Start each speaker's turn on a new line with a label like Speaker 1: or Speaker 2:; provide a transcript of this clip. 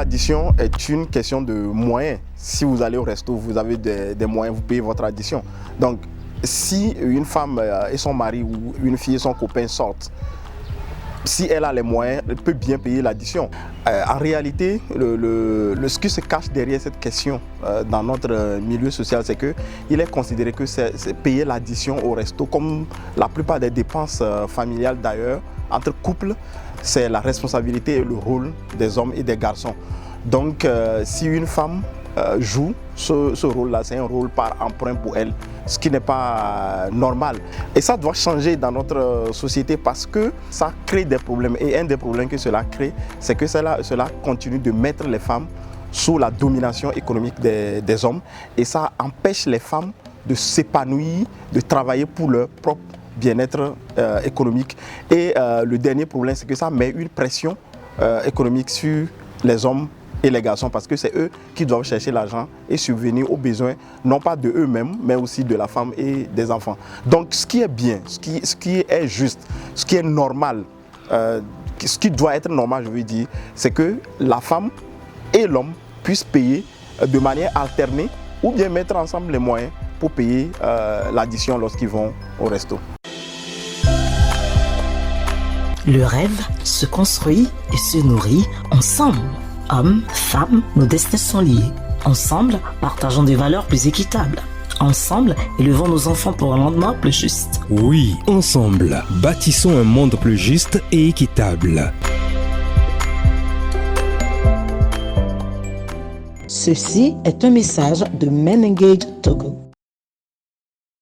Speaker 1: l'addition est une question de moyens. Si vous allez au resto, vous avez des moyens, vous payez votre addition. Donc, si une femme et son mari ou une fille et son copain sortent, si elle a les moyens, elle peut bien payer l'addition. En réalité, ce qui se cache derrière cette question dans notre milieu social, c'est qu'il est considéré que c'est payer l'addition au resto, comme la plupart des dépenses familiales d'ailleurs, entre couples, c'est la responsabilité et le rôle des hommes et des garçons. Donc, si une femme joue ce rôle-là, c'est un rôle par emprunt pour elle, ce qui n'est pas normal. Et ça doit changer dans notre société parce que ça crée des problèmes. Et un des problèmes que cela crée, c'est que cela continue de mettre les femmes sous la domination économique des hommes. Et ça empêche les femmes de s'épanouir, de travailler pour leur propre bien-être économique. Et le dernier problème, c'est que ça met une pression économique sur les hommes et les garçons, parce que c'est eux qui doivent chercher l'argent et subvenir aux besoins, non pas de eux-mêmes, mais aussi de la femme et des enfants. Donc ce qui est bien, ce qui est juste, ce qui est normal, ce qui doit être normal, je veux dire, c'est que la femme et l'homme puissent payer de manière alternée ou bien mettre ensemble les moyens pour payer l'addition lorsqu'ils vont au resto.
Speaker 2: Le rêve se construit et se nourrit ensemble. Hommes, femmes, nos destins sont liés. Ensemble, partageons des valeurs plus équitables. Ensemble, élevons nos enfants pour un lendemain plus juste.
Speaker 3: Oui, ensemble, bâtissons un monde plus juste et équitable.
Speaker 2: Ceci est un message de Men Engage Togo.